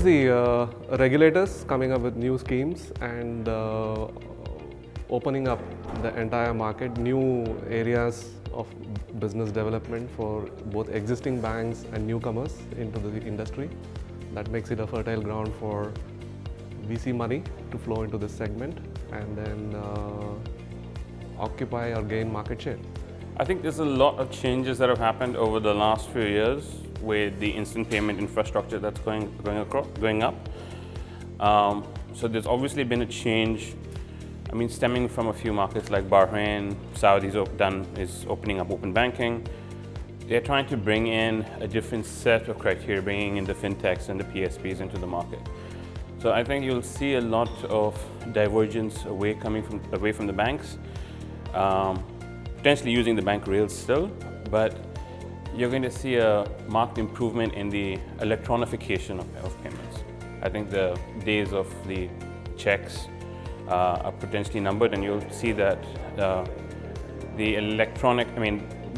is the regulators coming up with new schemes and opening up the entire market, new areas of business development for both existing banks and newcomers into the industry. That makes it a fertile ground for VC money to flow into this segment and then occupy or gain market share. I think there's a lot of changes that have happened over the last few years with the instant payment infrastructure that's going up. So there's obviously been a change. I mean, stemming from a few markets like Bahrain, Saudi's is opening up open banking. They're trying to bring in a different set of criteria, bringing in the fintechs and the PSPs into the market. So I think you'll see a lot of divergence away from the banks, potentially using the bank rails still, but you're going to see a marked improvement in the electronification of payments. I think the days of the checks are potentially numbered, and you'll see that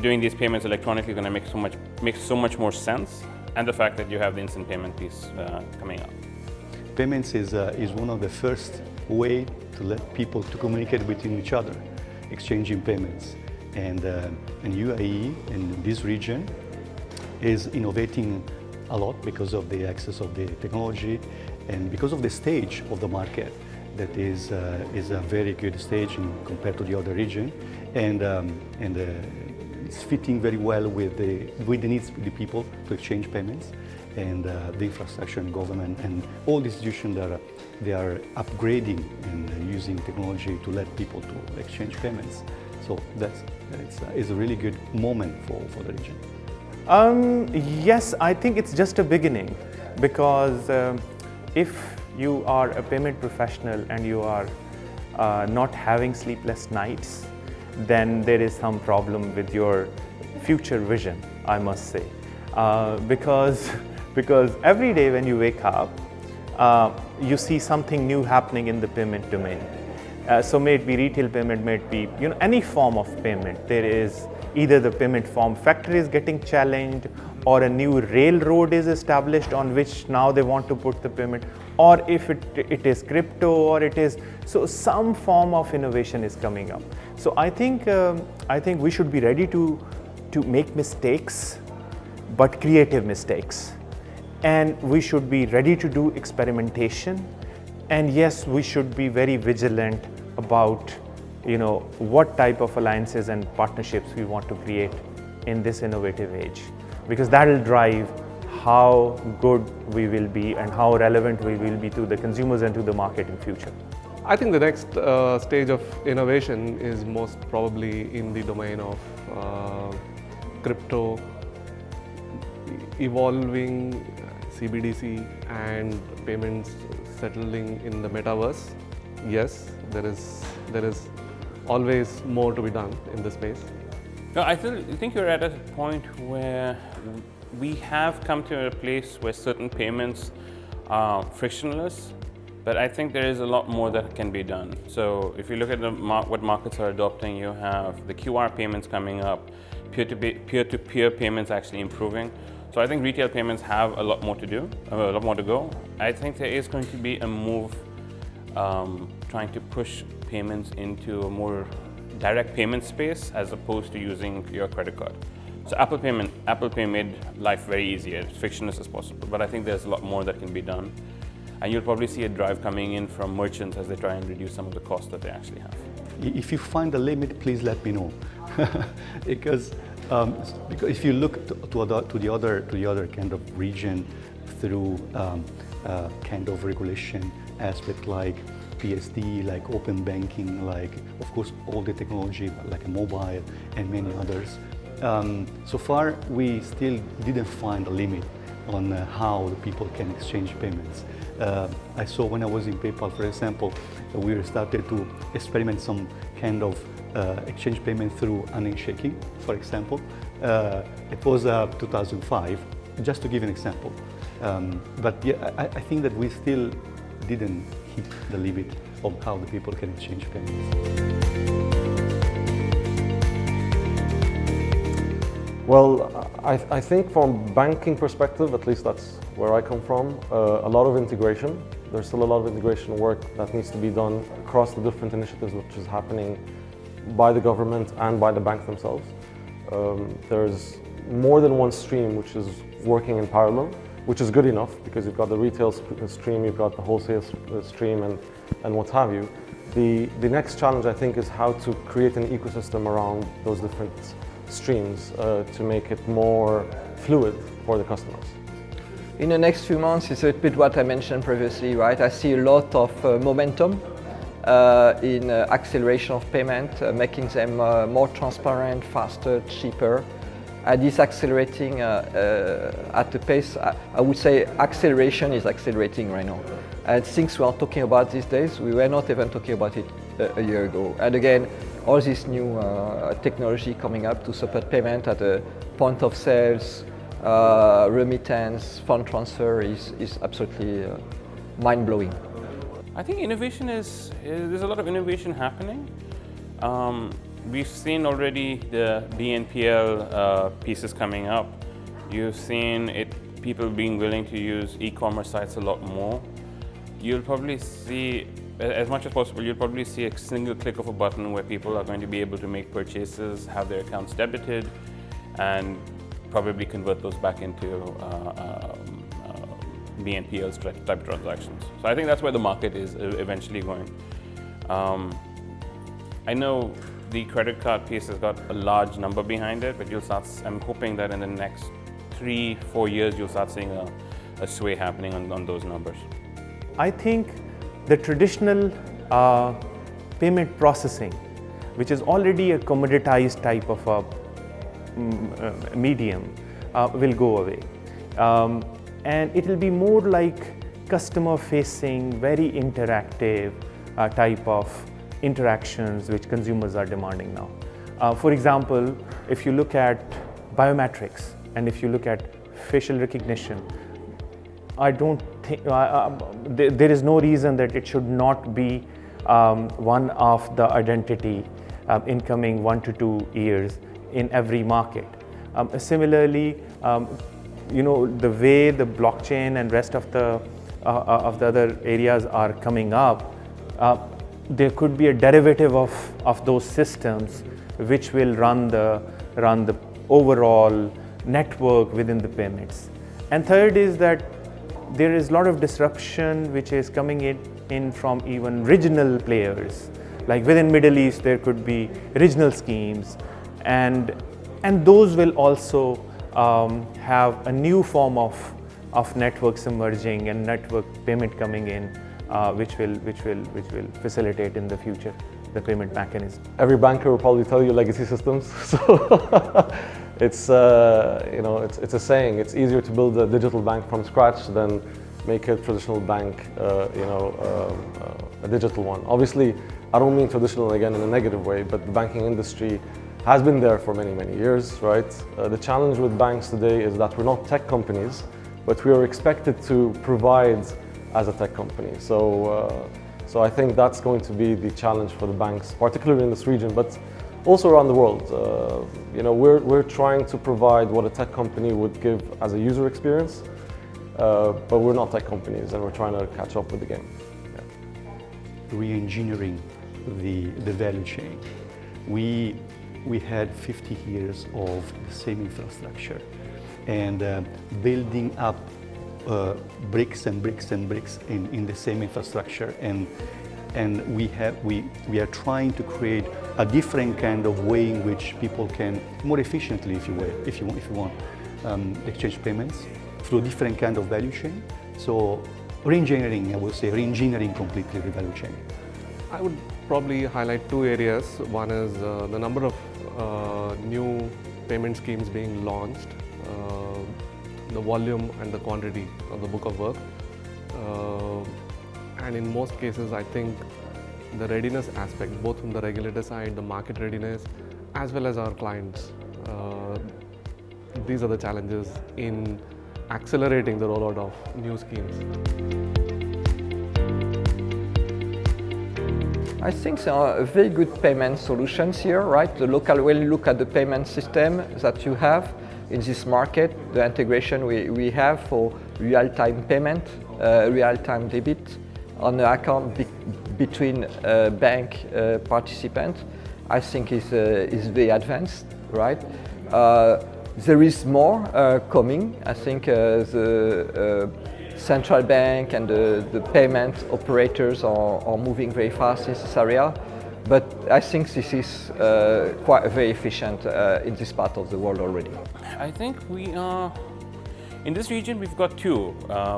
doing these payments electronically is going to make so much more sense, and the fact that you have the instant payment piece coming up. Payments is one of the first way to let people to communicate between each other, exchanging payments. And UAE in this region is innovating a lot because of the access of the technology and because of the stage of the market that is a very good stage compared to the other region, and it's fitting very well with the needs of the people to exchange payments, and the infrastructure and government and all the institutions that they are upgrading and using technology to let people to exchange payments. So it's a really good moment for the region. Yes, I think it's just a beginning, because if you are a payment professional and you are not having sleepless nights, then there is some problem with your future vision, I must say. Because every day when you wake up, you see something new happening in the payment domain. So may it be retail payment, may it be any form of payment. There is either the payment form factor is getting challenged, or a new railroad is established on which now they want to put the payment, or if it is crypto, or it is, so some form of innovation is coming up. So I think we should be ready to make mistakes, but creative mistakes, and we should be ready to do experimentation. And yes, we should be very vigilant about what type of alliances and partnerships we want to create in this innovative age, because that will drive how good we will be and how relevant we will be to the consumers and to the market in future. I think the next stage of innovation is most probably in the domain of crypto, evolving CBDC and payments settling in the metaverse. Yes, there is always more to be done in this space. No, I think you're at a point where we have come to a place where certain payments are frictionless, but I think there is a lot more that can be done. So if you look at what markets are adopting, you have the QR payments coming up, peer-to-peer payments actually improving. So I think retail payments have a lot more to do, a lot more to go. I think there is going to be a move trying to push payments into a more direct payment space as opposed to using your credit card. So Apple Pay made life very easy, as frictionless as possible, but I think there's a lot more that can be done. And you'll probably see a drive coming in from merchants as they try and reduce some of the costs that they actually have. If you find a limit, please let me know. because if you look to the other kind of region through kind of regulation aspect like PSD, like open banking, like of course all the technology like mobile and many others. So far we still didn't find a limit on how the people can exchange payments. I saw when I was in PayPal, for example, we started to experiment some kind of exchange payment through handshaking, for example. It was 2005, just to give an example. But yeah, I think that we still didn't hit the limit of how the people can exchange payments. Well, I think from banking perspective, at least that's where I come from, a lot of integration. There's still a lot of integration work that needs to be done across the different initiatives which is happening by the government and by the banks themselves. There's more than one stream which is working in parallel, which is good enough because you've got the retail stream, you've got the wholesale stream and what have you. The next challenge, I think, is how to create an ecosystem around those different streams to make it more fluid for the customers. In the next few months, it's a bit what I mentioned previously, right? I see a lot of momentum in acceleration of payment, making them more transparent, faster, cheaper. And it's accelerating at a pace, I would say acceleration is accelerating right now. And things we are talking about these days, we were not even talking about it a year ago. And again, all this new technology coming up to support payment at the point of sales, remittance, fund transfer is absolutely mind-blowing. I think innovation there's a lot of innovation happening. We've seen already the BNPL pieces coming up. You've seen people being willing to use e-commerce sites a lot more. You'll probably see, as much as possible, you'll probably see a single click of a button where people are going to be able to make purchases, have their accounts debited, and probably convert those back into BNPL type transactions. So I think that's where the market is eventually going. I know the credit card piece has got a large number behind it, but I'm hoping that in the next 3-4 years, you'll start seeing a sway happening on those numbers. I think the traditional payment processing, which is already a commoditized type of a medium, will go away. And it will be more like customer-facing, very interactive type of interactions which consumers are demanding now. For example, if you look at biometrics and if you look at facial recognition, I don't think there is no reason that it should not be one of the identity in coming 1 to 2 years in every market. Similarly, the way the blockchain and rest of the other areas are coming up, there could be a derivative of those systems which will run the overall network within the payments. And third is that there is a lot of disruption which is coming in from even regional players. Like within Middle East, there could be regional schemes, and those will also have a new form of networks emerging and network payment coming in, which will facilitate in the future the payment mechanism. Every banker will probably tell you legacy systems. So it's a saying. It's easier to build a digital bank from scratch than make a traditional bank, a digital one. Obviously, I don't mean traditional again in a negative way, but the banking industry has been there for many, many years, right? The challenge with banks today is that we're not tech companies, but we are expected to provide as a tech company. So I think that's going to be the challenge for the banks, particularly in this region, but also around the world. We're trying to provide what a tech company would give as a user experience, but we're not tech companies, and we're trying to catch up with the game. Yeah. Re-engineering the value chain. We had 50 years of the same infrastructure, and building up bricks and bricks and bricks in the same infrastructure, and we are trying to create a different kind of way in which people can more efficiently, if you want, exchange payments through a different kind of value chain. So re-engineering, I would say, re-engineering completely the value chain. I would probably highlight 2 areas. One is the number of new payment schemes being launched, the volume and the quantity of the book of work. And in most cases, I think the readiness aspect, both from the regulator side, the market readiness, as well as our clients, these are the challenges in accelerating the rollout of new schemes. I think there are very good payment solutions here, right? When you look at the payment system that you have in this market, the integration we have for real-time payment, real-time debit on an account between bank participants, I think is very advanced, right? There is more coming. I think the central bank and the payment operators are moving very fast in this area. But I think this is quite very efficient in this part of the world already. I think we are, in this region we've got two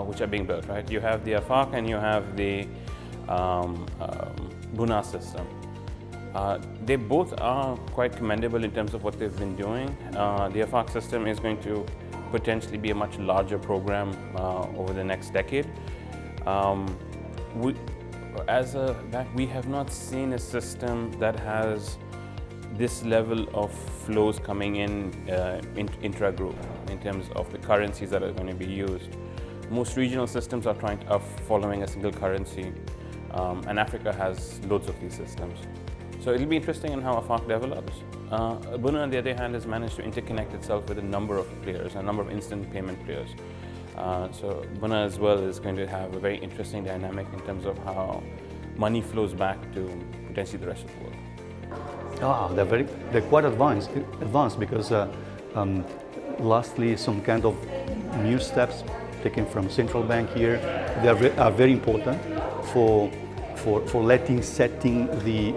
which are being built, right? You have the AFAC and you have the Buna system. They both are quite commendable in terms of what they've been doing. The AFAC system is going to potentially be a much larger program over the next decade. As a bank, we have not seen a system that has this level of flows coming in intra-group in terms of the currencies that are going to be used. Most regional systems are following a single currency, and Africa has loads of these systems. So it'll be interesting in how AFAC develops. Buna, on the other hand, has managed to interconnect itself with a number of players, a number of instant payment players. So Buna as well is going to have a very interesting dynamic in terms of how money flows back to potentially the rest of the world. They're quite advanced because lastly, some kind of new steps taken from central bank here. They are very important for setting the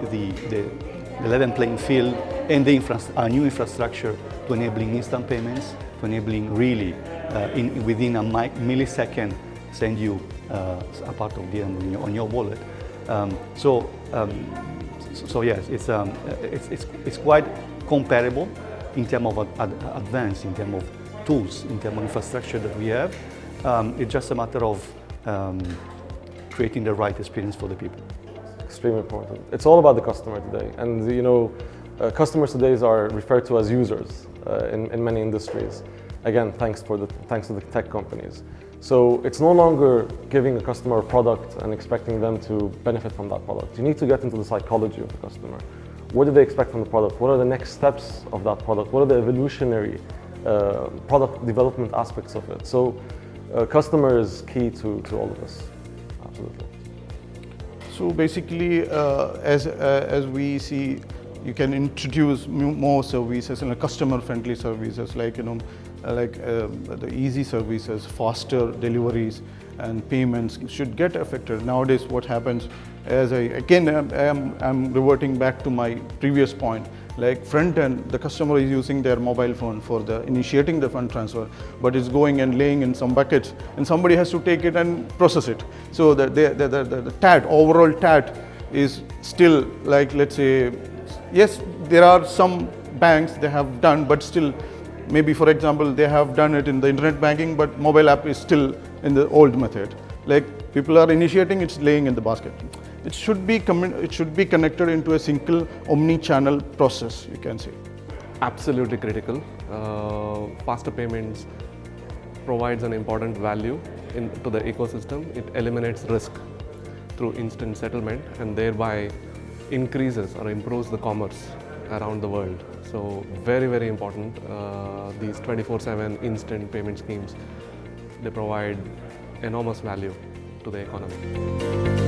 level playing field and a new infrastructure to enabling instant payments, to enabling really within a millisecond send you a part of the on your wallet. So yes, it's quite comparable in terms of advance, in terms of tools, in terms of infrastructure that we have. It's just a matter of creating the right experience for the people. Extremely important. It's all about the customer today, and customers today are referred to as users in many industries. Again, thanks to the tech companies. So it's no longer giving a customer a product and expecting them to benefit from that product. You need to get into the psychology of the customer. What do they expect from the product? What are the next steps of that product? What are the evolutionary product development aspects of it? So customer is key to all of this. Absolutely. So basically, as we see, you can introduce more services and customer-friendly services like the easy services, faster deliveries, and payments should get affected. Nowadays, what happens? I'm reverting back to my previous point. Like front end, the customer is using their mobile phone for initiating the fund transfer, but it's going and laying in some buckets, and somebody has to take it and process it. So the TAT, overall TAT, is still like, let's say, yes, there are some banks they have done, but still, maybe for example, they have done it in the internet banking, but mobile app is still in the old method. Like people are initiating, it's laying in the basket. It should be connected into a single omni-channel process, you can say. Absolutely critical. Faster payments provides an important value to the ecosystem. It eliminates risk through instant settlement and thereby increases or improves the commerce around the world. So very, very important. These 24/7 instant payment schemes, they provide enormous value to the economy.